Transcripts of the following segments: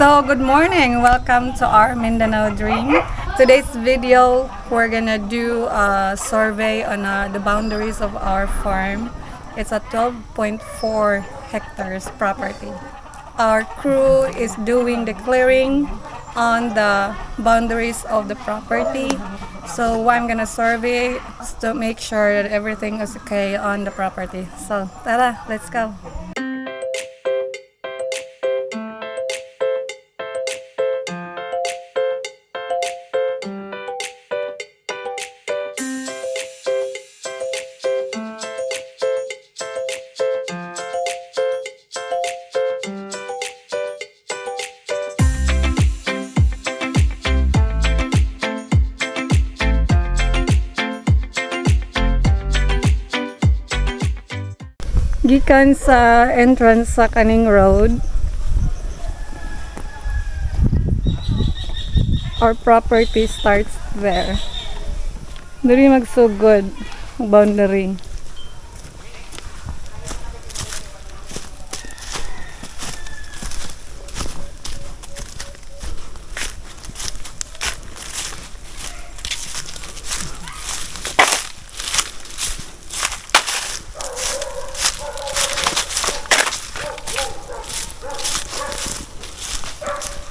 So, good morning. Welcome to our Mindanao Dream. Today's video, we're gonna do a survey on the boundaries of our farm. It's a 12.4 hectares property. Our crew is doing the clearing on the boundaries of the property. So, I'm gonna survey to make sure that everything is okay on the property. So, tara, let's go. Gikan sa entrance sa kaning road, our property starts there. Diri magsugod boundary.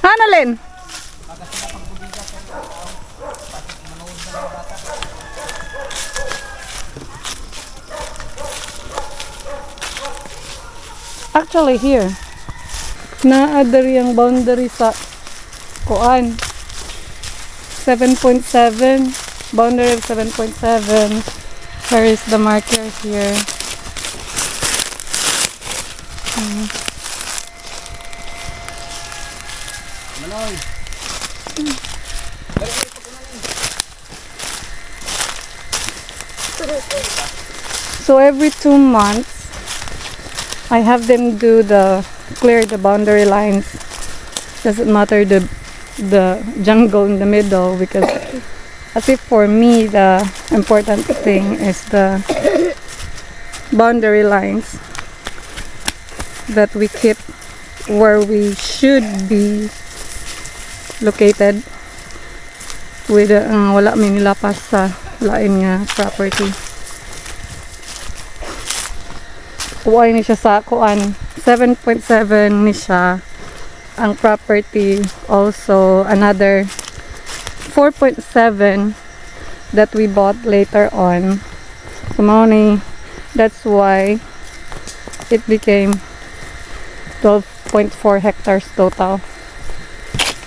Hanalin. Actually here naadar yung boundary sa kuan 7.7, boundary of 7.7. Here is the marker here. So every 2 months I have them clear the boundary lines. Doesn't matter the jungle in the middle, because as if for me the important thing is the boundary lines, that we keep where we should be located with wala may nilapas sa lain nga property. Kuway ni siya sa kuan 7.7 ni siya ang property. Also another 4.7 that we bought later on. So that's why it became 12.4 hectares total.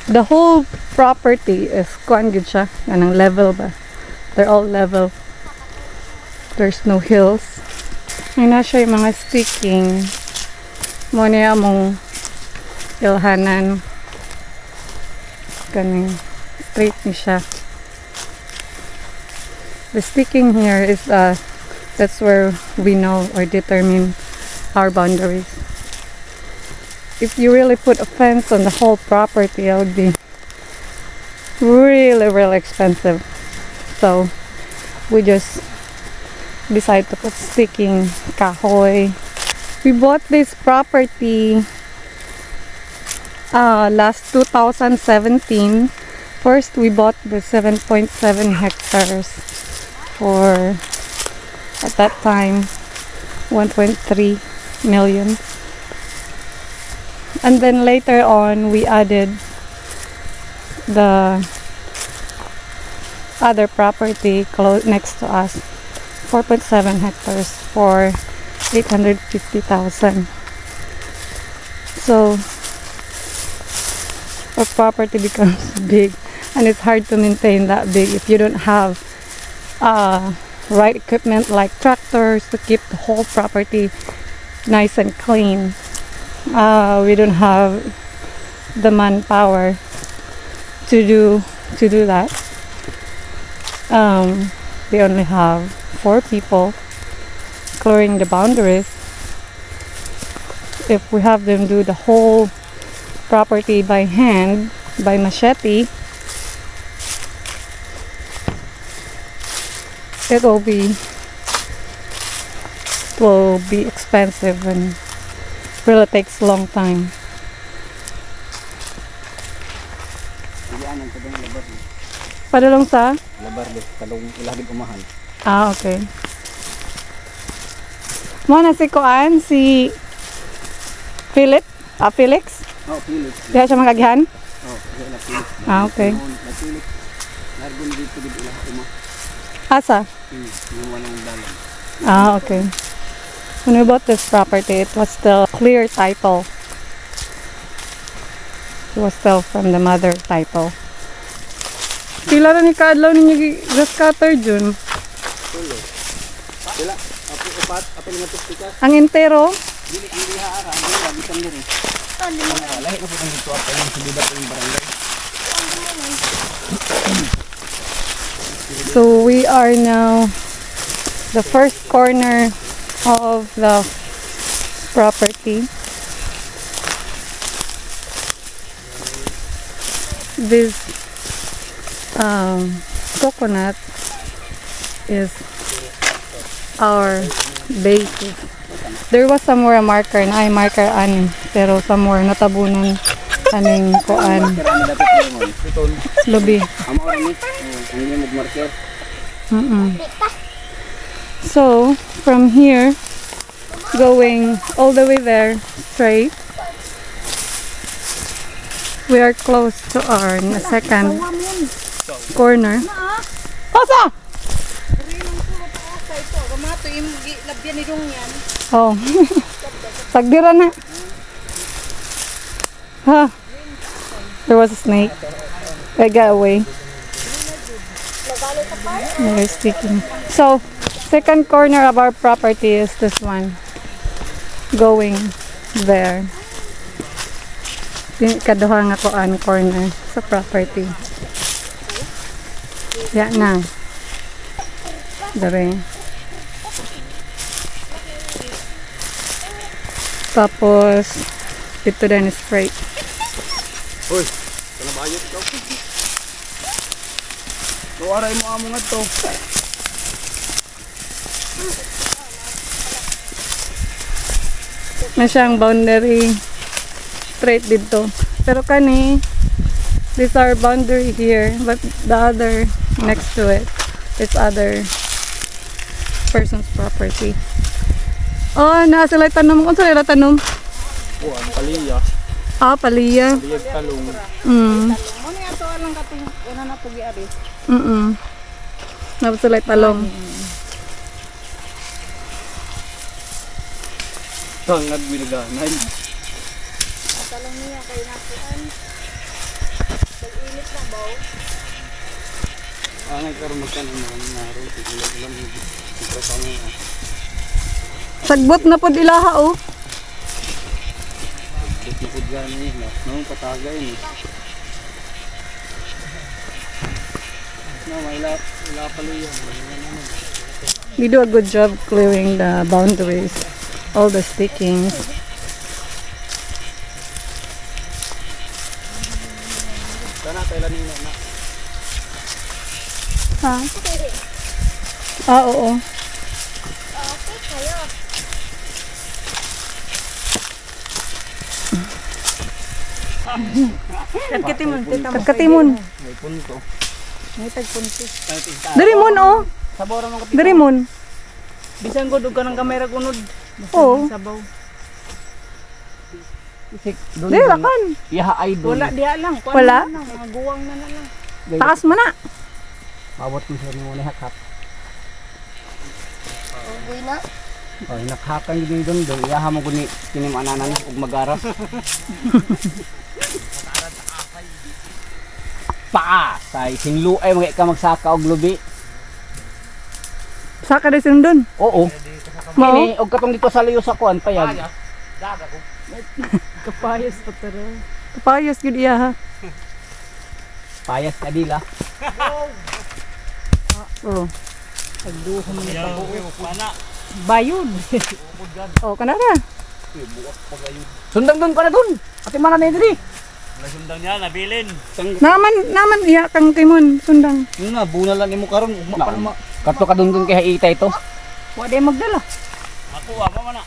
The whole property is kuan gud siya anang level ba. They're all level. There's no hills. May na siya yung mga sticking. Mo niya mong ilhanan. Kaning straight ni siya. The sticking here is that's where we know or determine our boundaries. If you really put a fence on the whole property, it would be really expensive. So we just decide to put sticking kahoy. We bought this property last 2017. First we bought the 7.7 hectares for, at that time, 1.3 million. And then later on we added the other property next to us, 4.7 hectares for 850,000. So our property becomes big, and it's hard to maintain that big if you don't have right equipment like tractors to keep the whole property nice and clean. We don't have the manpower to do that. We only have 4 people clearing the boundaries. If we have them do the whole property by hand, by machete, it will be expensive and really takes a long time. Sigaan ang kadong labar. Padulong sa? Labar de kadong ilahig umahan. Ah, okay. Mo na si Kuan, si Philip? Felix? Oh, Philip. Diha siya makagihan? Oh, kaya na Philip. Ah, okay. Na Philip. Nargon dito dito ilah uma. Asa? Yung walang dalan. Ah, okay. When we bought this property, it was still clear title. It was still from the mother title. Pila ra ni kaadlaw ninyo grass cutter Jun? Tulo. Sila, apo upat, apo nga tustikas. Ang entero? Dili haara, dili lagi kan diri. Lahi na po kang dito apa yung subida ko yung barangay. So we are now the first corner of the property. This coconut is our basis. There was somewhere a marker na ay marker ani pero somewhere natabunan aning kuan Karami dapat mo. Piton. lubi. Amo ra ni. Ang yung marker. So from here going all the way there straight, we are close to our second corner. Pasa! Oh. Sagdira na. Ha. There was a snake. I got away. They're sticking. So, second corner of our property is this one. Going there. Kaduha nga ko an corner sa property. Yan na. Dari. Tapos ito din is straight. Hoy, kana bayot ka. Tuwaray mo amo nga to. Na siyang boundary straight dito. Pero kani this our boundary here, but the other next to it is other person's property. Oh, na sila tanom. Kung sila tanom? Oh, ang paliya. Ah, paliya. Paliyag talong. Mm. Ano yung ato lang kating una na pugi ari? Tapos sila talong. Tangad biniganan. Talong niya kay nakuan. Pag-init na baw. Angay karon magkanon mga naroon ilang ito pa mo. Sagbot na pod ilaha oh. Dito pud gani na. Nung patagay ni. Na may la paliya. We do a good job clearing the boundaries, all the stickings. Kana kailan ni na. Ha? Ah, oo. Okay kayo. Katimun. May punto. May tagpunti. Darimon oh. Sabaw ra man ka. Darimon. Bisan ko ka ng kamera kunod. Oo. Sabaw. Dira kan. Iha idol. Wala diha lang. Kuan Wala? na lang, mga guwang na lang. Taas mo na. Mabot mo sa mo ni hakap. Ugoy na. Oh, nakhakan gyud doon doon. Iha mo guni kinim ananan ug magaras. Pa, say sinluay mga ka magsaka og lubi. Saka din sundon. Oo. Mao. Kini og katong dito sa liyo sa kuan payag. Kapayas pa tara. Kapayas gud iya ha. Payas ka dila. Oh. Pagduhon mo na tabo. Bayod. Oh, kanara. Sundang doon ka na doon. Ati mana na diri. Sundang niya, nabilin. Naman iya kang timon sundang. Yun na, bunalan ni mo karon ugma pa naman. Kato ka doon kay ita ito. Wa day magdala. Makuha mo man na.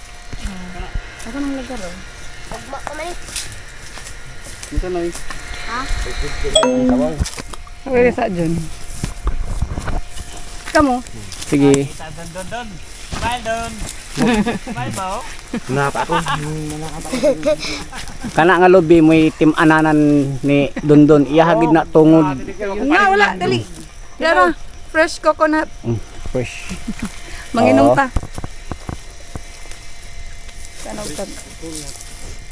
Ako nang lagaro. Dito na eh. Pwede sa dyan. Kamu? Sige. Kita don. Smile don. Smile ba? Kana nga lobby mo'y tim-ananan ni Dondon. Iyahagid na tungod. Nga, wala. Dali. Dara. Fresh coconut. Fresh. Manginom Oo. ta.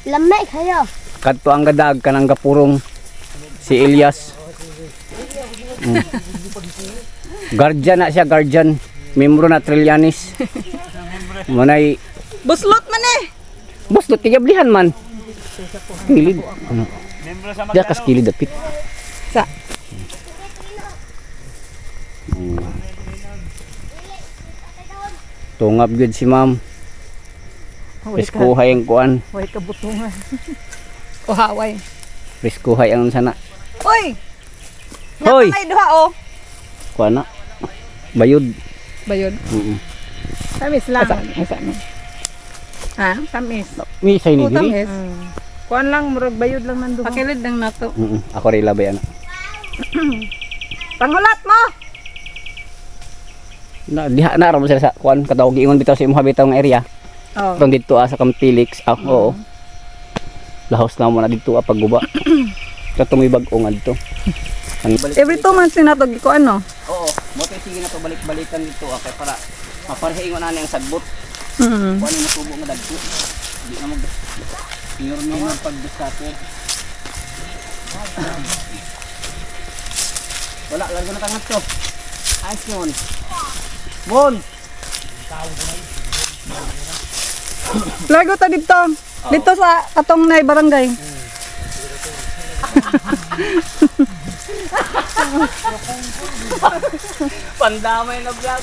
Lamay kayo. Kadto ang gadag kanang gapurong si Elias. Guardian na siya, guardian. Membro na Trillanes. Manay Buslot man eh. bostot tigablihan man. Kilid. Ano? Membro sa Diya kas kilid dapit. Sa. Tungap gud si ma'am. Preskuhay ang kuan. Huwag kabutungan. O haway. Preskuhay ang sana. Uy! Hoy! Ay, duha oh. Kuan na. Bayod. Bayod. Tamis lang. Asa na? Ha? Tamis. Mi say ni Utang diri. is. Kuan lang, murag bayod lang nandoon. Pakilid ng nato. Ako rin labay ana. Panghulat mo! Na diha na ra mo sila sa kuan katawag giingon bitaw sa imong habitaw nga area. Oh. From dito sa Camtilix. Oo. Lahos na mo na dito pagguba. Kato may bag-o nga dito. Every 2 months na to ko ano? Oo, mo tay sige na to balik-balikan dito kay para maparehingon na ang sagbot. Mm. Kuan mo tubo nga dagko. Di na mag Inyor ni mo pagdiscapo. Wala lang na kangat to. Ayos mon. Mon. Largo ta dito. Dito sa katong nay barangay. Pandamay na vlog.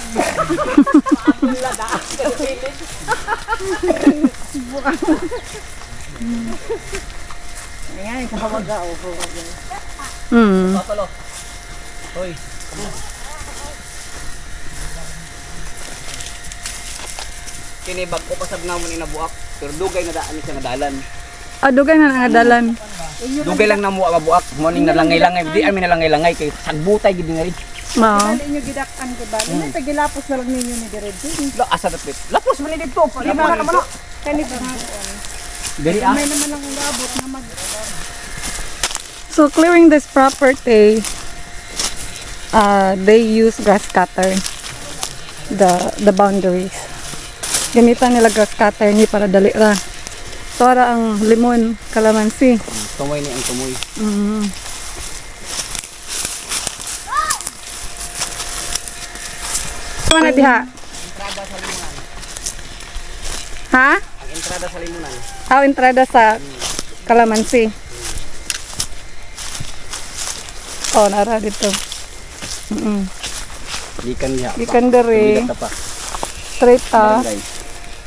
Ayan, kahawaga o. Mm. Papalo. Hoy. Kini bag ko pasab nga mo ni nabuak. Pero dugay na daan siya nga dalan. Adugay na nga dalan. Dugay lang na mo mabuak. Morning na langay-langay. Di amin na langay-langay kay sagbutay gid nga rin. Mao. Dali inyo gidak-an ko ba? Ano tagilapos na lang ninyo ni Diretso? Lo asa dapit. Lapos man ni dito. Lapos na naman. Kani ba nga? Diri ah. May naman lang ang labot na mag... So clearing this property, they use grass cutter. The boundaries. Gamitan nila grass cutter ni para dali ra. Para ang limon, kalamansi. Tumoy ni ang tumoy. Mm. Ano na diha? Ha? Ang entrada sa limunan. How entrada sa kalamansi. Oh, nara dito. Gikan diha. Ikan dere, Dili pa. straight ta, Barangay.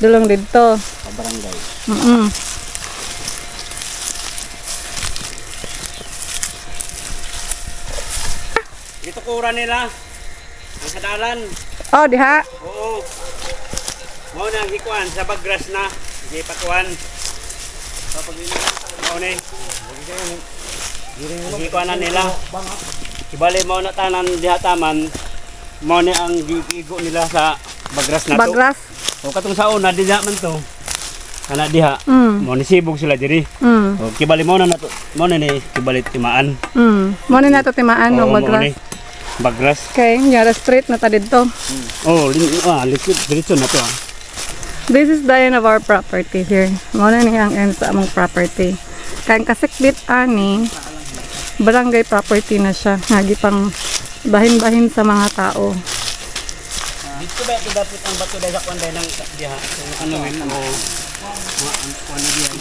dulong dito. Sa barangay. Dito kura nila. Ang sadalan. Oh, diha. Oo. Mo na gikuan sa bagras na. Di patuan. Kapag mo ni. Gikuan na nila. Ibali mo na tanan diha taman. Mo ni ang gigigo nila sa bagras na to. Bagras. O katong sa una diha man to. Kana diha. Mm. Mo ni sibog sila diri. Mm. O kibali mo na to. Mo ni kibali timaan. Mo ni nato timaan Oo, og mo bagras. ni. Bagras. Okay, nyara straight na ta dito. Oh, liquid diretso na to. Ah. This is the end of our property here. Mo na ni ang end sa among property. Kaya kasikbit ani barangay property na siya. Ngagi pang bahin-bahin sa mga tao. Dito ba ito dapat ang bato dahil sa kwanday ng diha? Ano men o ano diha?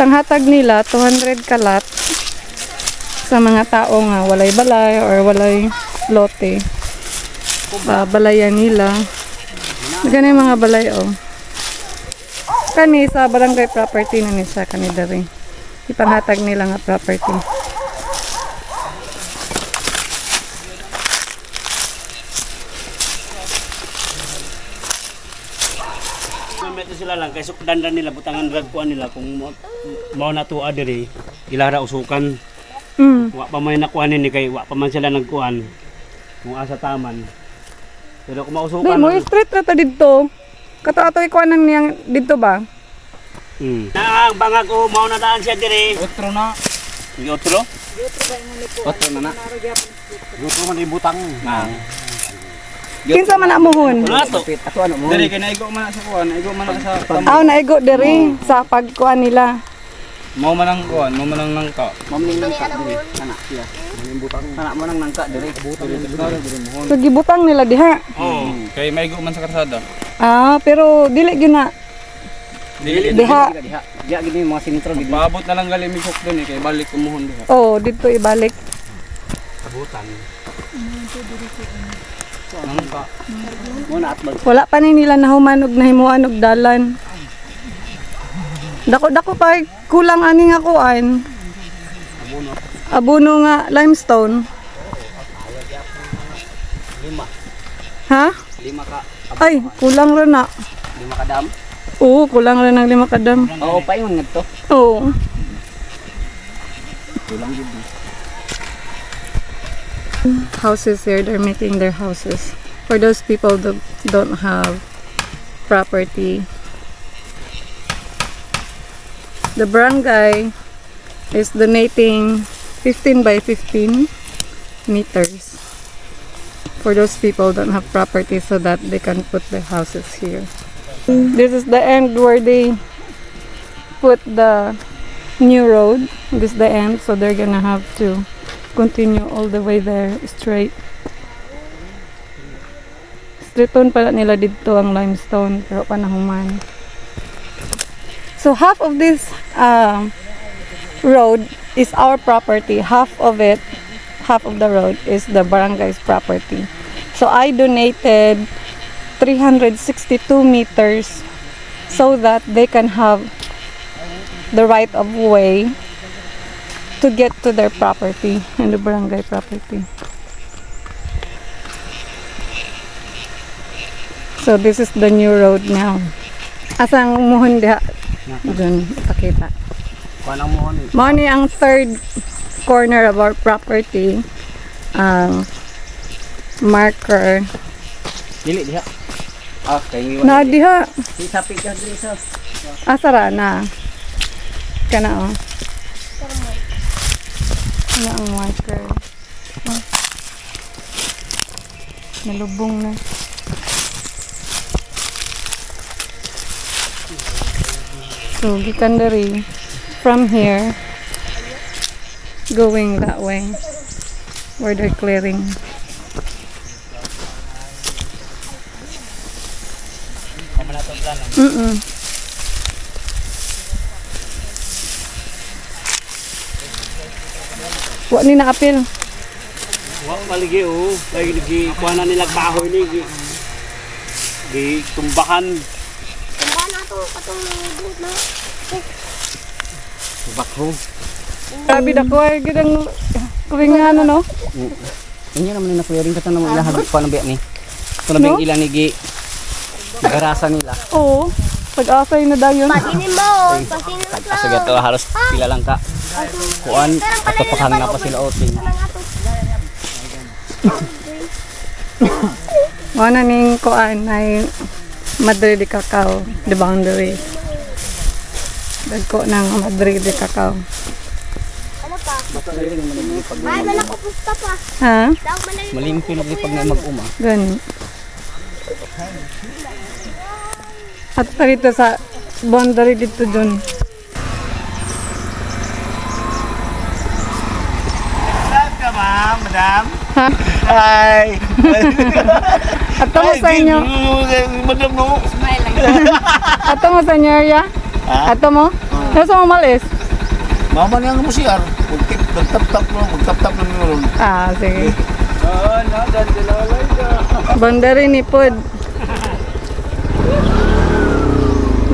Tanghatag nila 200 kalat sa mga tao nga walay balay or walay lote. Balayan nila. Gani mga balay oh. Kani sa barangay property na ni siya kani diri. Ipanghatag nila nga property. Meto sila lang kay sukdan nila butangan rag kuan nila kung mao na tuwa diri. ilara usukan. Wa pa may nakuhanin ni kay wa pa man sila nagkuhan. Kung asa taman. Pero kung mausukan. Di mo street ra ta didto. Kato ato ikuan nang niyang didto ba? Na ang bangag o mao na daan siya dire. Otro na. Ni otro? Otro na na. Otro man ibutang. Kinsa man amuhon? Ato. Ako ano mo? Diri kay naigo man na sa kuan, naigo man na sa Aw naigo diri sa pagkuan nila. mao man ang kuan, mao man ang nangka. Mamning nangka diri. Anak siya. Anak mo nang nangka diri. So gibutang nila diha. Oh. Kay maigo man sa karsada. Ah, pero dili gyud na Dili diha. Diya gini mga sintro gid. paabot na lang gali mi kok dun kay balik kumuhon diha. Oh, didto ibalik. Kabutan. Nangka. Mo na atbag. Wala pa ni nila nahuman og nahimuan og dalan. Dako pa kulang ani nga kuan. Abono nga limestone. Ha? 5 ka. Ay, kulang ra na. 5 ka dam. Oo, kulang ra ng 5 kadam. Oo, paingon ngadto. Oo. Kulang gid. Houses here, they're making their houses. For those people that don't have property. The barangay is donating 15 by 15 meters for those people don't have property so that they can put their houses here. This is the end where they put the new road. This is the end, so they're gonna have to continue all the way there straight. Streeton pala nila dito ang limestone pero panahuman. So half of this road is our property. Half of the road is the barangay's property. So I donated 362 meters so that they can have the right of way to get to their property and the barangay property. So this is the new road now. Asang muhon diha? Dun, ipakita. Kuan mo ni. Mao ni ang third corner of our property. Marker. Dili diha. Ah, kay Na diha. Isapit ka diri sa. Asara na. Kana oh. Ano ang marker? Oh. Nalubong na. So, gikan diri from here going that way where they're clearing. Wa ni naapil. Wa maligi o. Kay gi kuha na nila kahoy ni gi tumbahan. bakho. Grabe dako ay gidang kuwingan no. Inyo naman na clearing kata naman ilahan pa na ni. Kuno bang ilan ni gi garasa nila. Oo. Pag-asay na dayon. Pasinin mo, pasinin mo. Kasi gato halos pila lang ka. Kuan ato pakang na pa sila outing. Wala ning kuan ay Madre de Cacao, the boundary. Dagko ng Madre de Cacao. Ano pa? Ay, nalakupusta pa. Ha? Daw malay. Malimpyo ni pag na mag-uma. Gani. At parito sa boundary dito dun. Ka ba, madam? Ha? Hi. Ato mo sa inyo. Madam no. Ato mo sa inyo area? Ato mo? Nasa mo malis? Mama niya mo siyar. Magtap-tap lang yun. Ah, sige. Ah, na dan dilalay ka. Boundary ni Pod.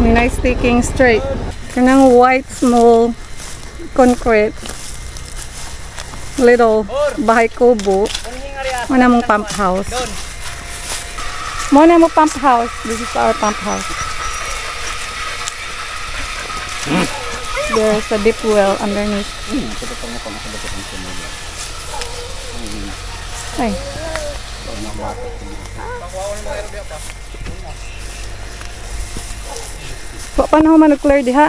Nice taking straight. Kanang white small concrete little bahay kubo. Muna mong pump house. Muna mong pump house. This is our pump house. there's a deep well underneath. Ay. Paano ako man-clear diha?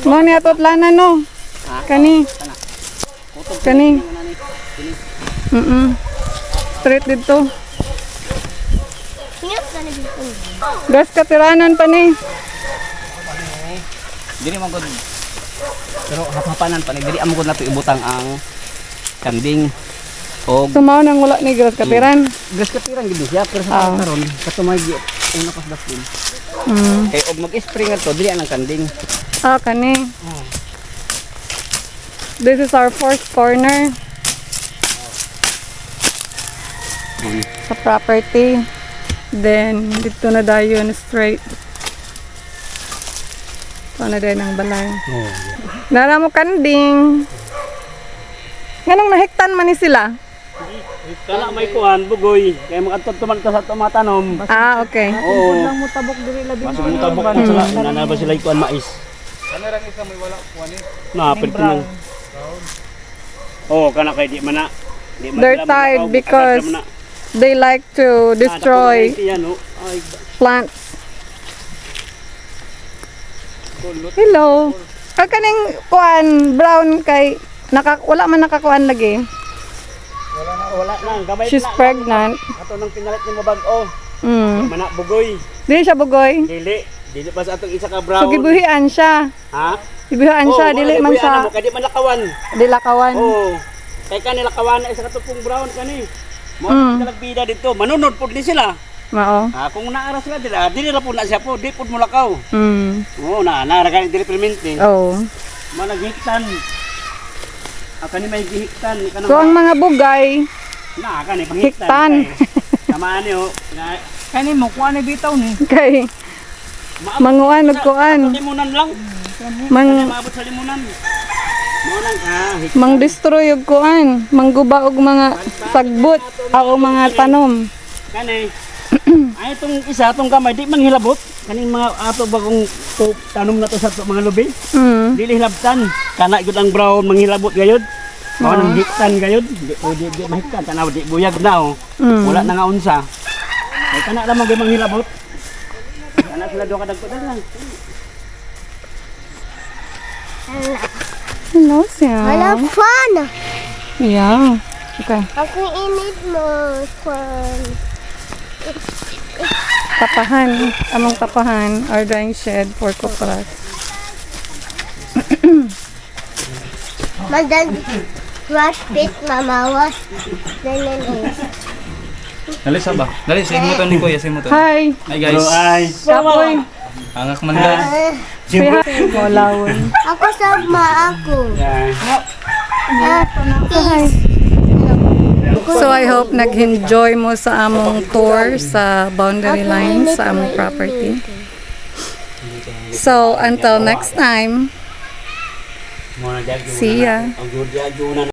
Mo ni atot lana no. Kani. Kani. Straight dito. Gas katiranan pa ni. Dili man gud. Pero hapapanan pa ni dili amo gud nato ibutang ang kanding o Sumaw nang wala ni gas katiran. gas katiran gid siya pero sa karon katumay gi una pas dastin. Kay og mag-spray nga to dili ang kanding. Ah, kani. This is our fourth corner sa property. Then, dito na dayon straight. Ito na dayon ang balay. Nara mo kanding. Ganong nahektan man ni sila? Kana may kuhan, bugoy. Kaya mag-atod tuman ta sa tumatanom. Ah, okay. Oo. Lang mo tabok diri labi. Basta mo tabok na sila. Nana ba sila ikuan mais? Ano lang isa may wala kuani? Napil ko nang. Oo, kana kay di man na. Di man They're sila tired makakaw, because makadam na. they like to destroy Yan, oh. Ay, plants. Hello. Kag kaning kuan brown kay wala man nakakuan lagi. wala na. Gamay She's na. pregnant. Ato nang pinalit ni mo bag-o. Mm. Mana bugoy. Dili siya bugoy. Dili. Dili pa sa atong isa ka So brown. gibuhian siya. Ha? Gibuhian siya dili man sa Kadi man lakawan. dilakawan. Oo. Kay kanila lakawan na isa ka tupong brown kani. Mo Mm. bida dito. Manunod pud ni sila. Mao. Kung naara sila dili ra pud na siya po. Di pud mo lakaw. Mm. Oo, na gani dili permanente. Oh. Managihiktan. Kani may gihiktan kanang So ang mga bugay na kani hiktan. Tamaan niyo. Kani mo kuha ni bitaw ni. Kay manguan ug kuan. Limunan lang. Mang Maabot sa limunan. Mo nang mang destroy og kuan, mangguba og mga sagbot o mga tanom. Kani. Ay itong isa itong gamay di manghilabot. Kaning mga ato bagong tanom na to sa mga lubi. Mm. Dili hilabtan. Kana gyud ang brown manghilabot gayud. Mao nang hiktan gayud. Di mahiktan tanaw di buyag na oh. Mm. Wala na nga unsa. Ay kana lamang gyud manghilabot. Kana sila do kadagko lang. Hello, Sam. Wala fun. Yeah. Okay. Ako init mo fun. Tapahan. Among tapahan. Our drying shed for kupras. Magdan wash pit mama wash. Dali sa ba? Dali sa imo to ni Kuya, sa imo to. Hi. Hi guys. Ay. Kapoy. Angak man guys. Say hi. Molawon. Ako sama ako. So I hope nag-enjoy mo sa among tour sa boundary line sa among property. So until next time, see ya. Ang